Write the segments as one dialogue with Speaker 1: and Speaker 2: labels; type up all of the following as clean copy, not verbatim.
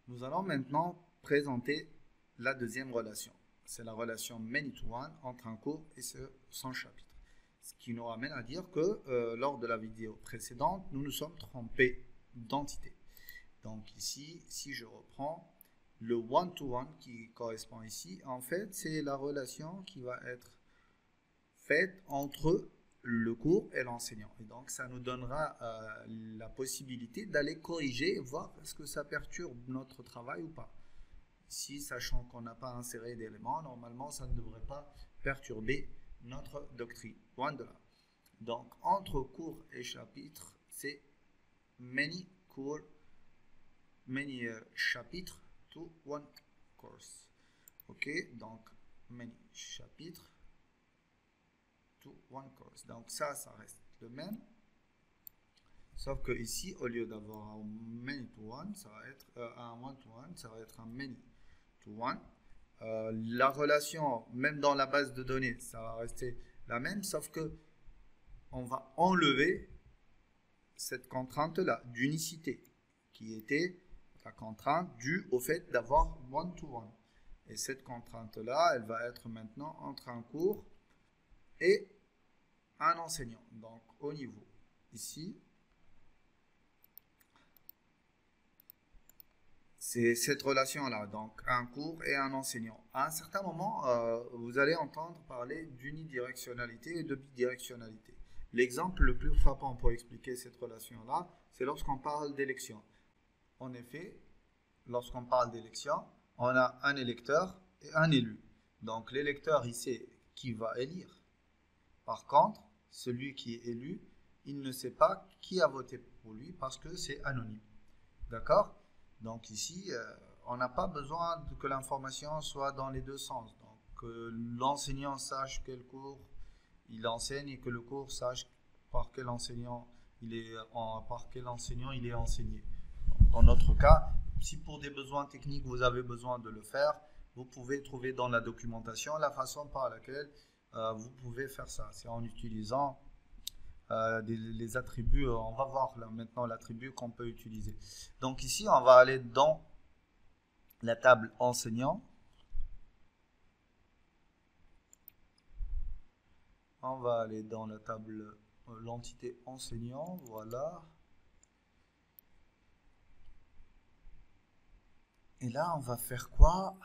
Speaker 1: Nous allons maintenant présenter la deuxième relation. C'est la relation many-to-one entre un cours et son chapitre. Ce qui nous ramène à dire que lors de la vidéo précédente, nous nous sommes trompés d'entité. Donc ici, si je reprends le one-to-one qui correspond ici, en fait, c'est la relation qui va être faite entre le cours et l'enseignant. Et donc, ça nous donnera la possibilité d'aller corriger, voir est-ce que ça perturbe notre travail ou pas. Ici, sachant qu'on n'a pas inséré d'éléments, normalement, ça ne devrait pas perturber notre doctrine. Loin de là. Donc, entre cours et chapitre, c'est many cours, many chapitres to one course. Ok, donc many chapitres to one course. Donc ça reste le même. Sauf que ici, au lieu d'avoir un many to one, ça va être un one to one, ça va être un many to one. La relation, même dans la base de données, ça va rester la même, sauf que on va enlever cette contrainte-là d'unicité, qui était la contrainte due au fait d'avoir one to one. Et cette contrainte-là, elle va être maintenant entre un cours et un enseignant. Donc au niveau ici, c'est cette relation-là, donc un cours et un enseignant. À un certain moment, vous allez entendre parler d'unidirectionnalité et de bidirectionnalité. L'exemple le plus frappant pour expliquer cette relation-là, c'est lorsqu'on parle d'élection. En effet, lorsqu'on parle d'élection, on a un électeur et un élu. Donc l'électeur, il sait qui va élire. Par contre, celui qui est élu, il ne sait pas qui a voté pour lui parce que c'est anonyme. D'accord ? Donc ici, on n'a pas besoin que l'information soit dans les deux sens. Donc que l'enseignant sache quel cours il enseigne et que le cours sache par quel enseignant il est enseigné. Dans notre cas, si pour des besoins techniques vous avez besoin de le faire, vous pouvez trouver dans la documentation la façon par laquelle vous pouvez faire ça. C'est en utilisant les attributs. On va voir là, maintenant l'attribut qu'on peut utiliser. Donc ici, on va aller dans la table enseignant. On va aller dans la table, l'entité enseignant, voilà. Et là, on va faire quoi?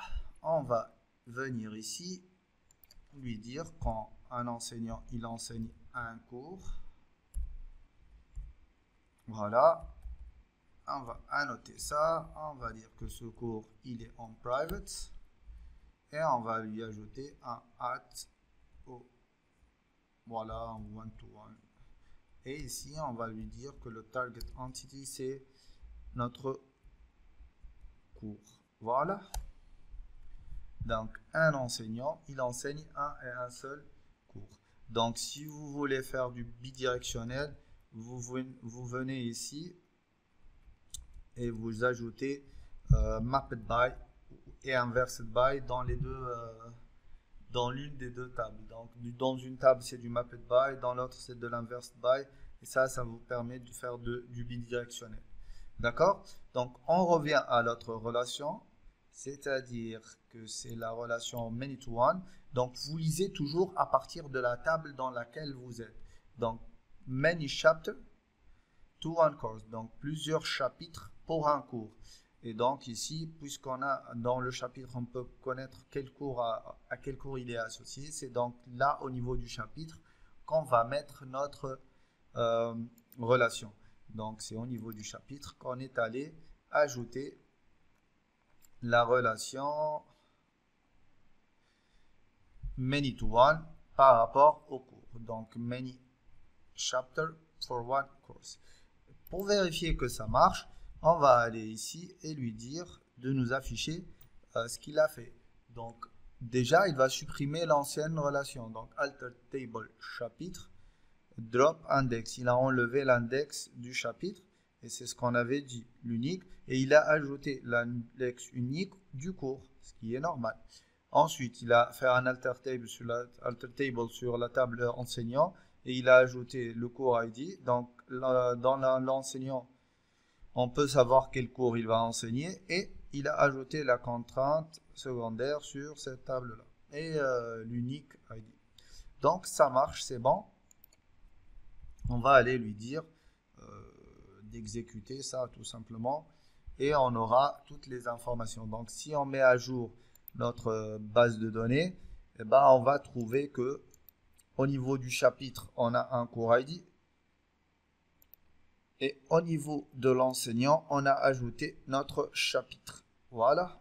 Speaker 1: On va venir ici, lui dire quand un enseignant, il enseigne un cours. Voilà. On va annoter ça. On va dire que ce cours, il est en private. Et on va lui ajouter un at au voilà, en one-to-one. Et ici, on va lui dire que le target entity, c'est notre cours. Voilà. Donc, un enseignant, il enseigne un et un seul cours. Donc, si vous voulez faire du bidirectionnel, vous venez ici et vous ajoutez mapped by et inversed by dans les deux... dans l'une des deux tables. Donc, dans une table, c'est du mapped by, dans l'autre, c'est de l'inversed by. Et ça vous permet de faire du bidirectionnel. D'accord? Donc, on revient à l'autre relation, c'est-à-dire que c'est la relation many-to-one. Donc, vous lisez toujours à partir de la table dans laquelle vous êtes. Donc, many chapters to one course. Donc, plusieurs chapitres pour un cours. Et donc ici, puisqu'on a dans le chapitre, on peut connaître quel cours à quel cours il est associé. C'est donc là, au niveau du chapitre, qu'on va mettre notre relation. Donc c'est au niveau du chapitre qu'on est allé ajouter la relation many to one par rapport au cours. Donc many chapter for one course. Pour vérifier que ça marche, on va aller ici et lui dire de nous afficher ce qu'il a fait. Donc déjà, il va supprimer l'ancienne relation. Donc alter table chapitre, drop index. Il a enlevé l'index du chapitre et c'est ce qu'on avait dit, l'unique. Et il a ajouté l'index unique du cours, ce qui est normal. Ensuite, il a fait un alter table sur la table enseignant et il a ajouté le cours ID. Donc dans l'enseignant, on peut savoir quel cours il va enseigner et il a ajouté la contrainte secondaire sur cette table-là. Et l'unique ID. Donc, ça marche, c'est bon. On va aller lui dire d'exécuter ça tout simplement. Et on aura toutes les informations. Donc, si on met à jour notre base de données, eh ben, on va trouver que au niveau du chapitre, on a un cours ID. Et au niveau de l'enseignant, on a ajouté notre chapitre. Voilà.